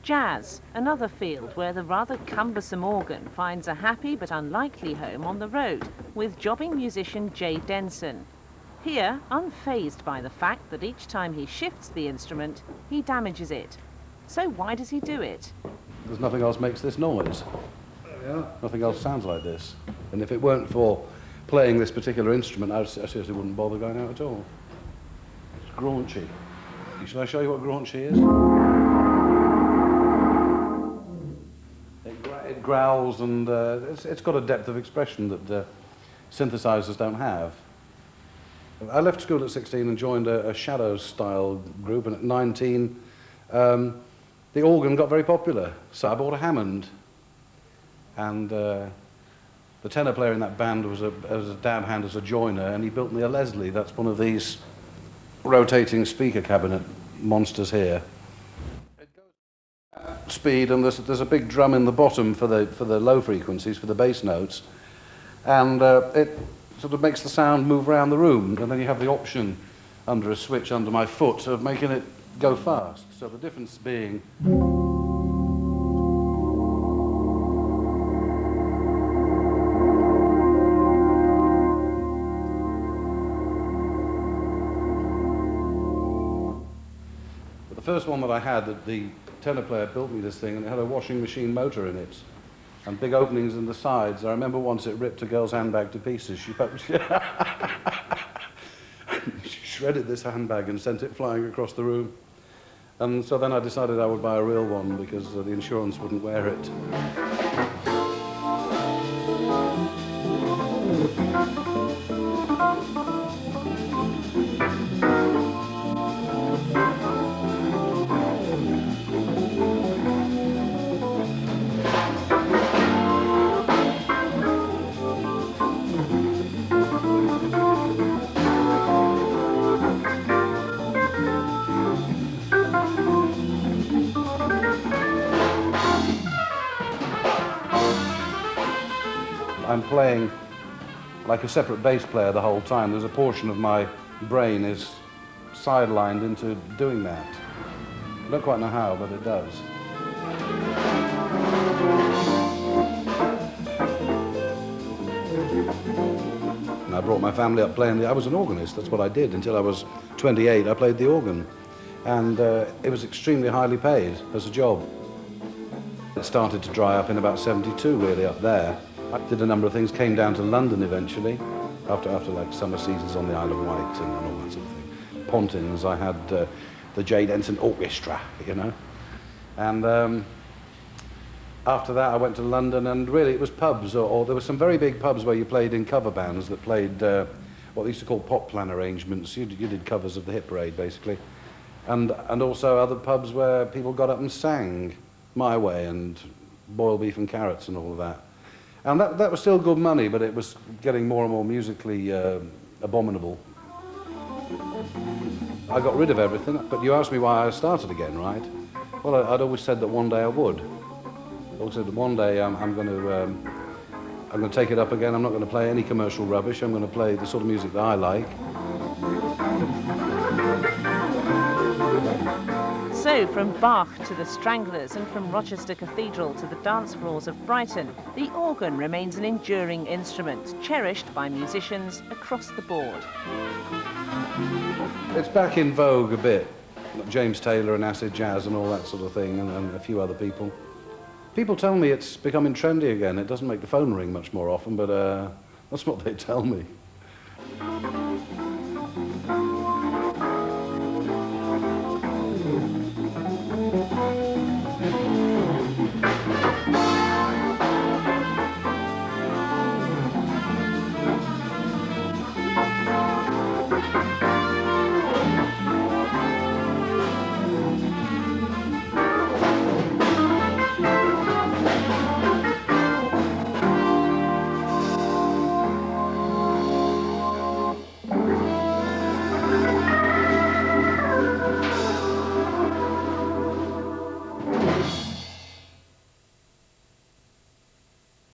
Jazz, another field where the rather cumbersome organ finds a happy but unlikely home on the road with jobbing musician Jay Denson. Here, unfazed by the fact that each time he shifts the instrument, he damages it. So why does he do it? There's nothing else makes this noise. Yeah. Nothing else sounds like this. And if it weren't for playing this particular instrument, I seriously wouldn't bother going out at all. It's graunchy. Shall I show you what graunchy is? It growls, and it's got a depth of expression that synthesizers don't have. I left school at 16 and joined a shadow-style group, and at 19, the organ got very popular, so I bought a Hammond. And the tenor player in that band was a dab hand as a joiner, and he built me a Leslie. That's one of these rotating speaker cabinet monsters here. It goes at speed, and there's a big drum in the bottom for the low frequencies, for the bass notes, and it sort of makes the sound move around the room, and then you have the option under a switch under my foot of making it go fast. So the difference being the first one that I had, the tenor player built me this thing, and it had a washing machine motor in it and big openings in the sides. I remember once it ripped a girl's handbag to pieces. She shredded this handbag and sent it flying across the room. And so then I decided I would buy a real one because the insurance wouldn't wear it. I'm playing like a separate bass player the whole time. There's a portion of my brain is sidelined into doing that. I don't quite know how, but it does. And I brought my family up playing I was an organist, that's what I did. Until I was 28, I played the organ. And it was extremely highly paid as a job. It started to dry up in about 72, really, up there. I did a number of things, came down to London eventually, after like summer seasons on the Isle of Wight and all that sort of thing. Pontins, I had the Jay Denson Orchestra, you know. And after that I went to London, and really it was pubs, or there were some very big pubs where you played in cover bands that played what they used to call pop plan arrangements. You did covers of the hit parade, basically. And also other pubs where people got up and sang My Way and Boiled Beef and Carrots and all of that. And that was still good money, but it was getting more and more musically abominable. I got rid of everything, but you asked me why I started again, right? Well, I'd always said that one day I would. I always said that one day I'm going to take it up again. I'm not going to play any commercial rubbish. I'm going to play the sort of music that I like. So, from Bach to the Stranglers and from Rochester Cathedral to the dance floors of Brighton, the organ remains an enduring instrument, cherished by musicians across the board. It's back in vogue a bit. James Taylor and acid jazz and all that sort of thing, and a few other people. People tell me it's becoming trendy again. It doesn't make the phone ring much more often, but that's what they tell me.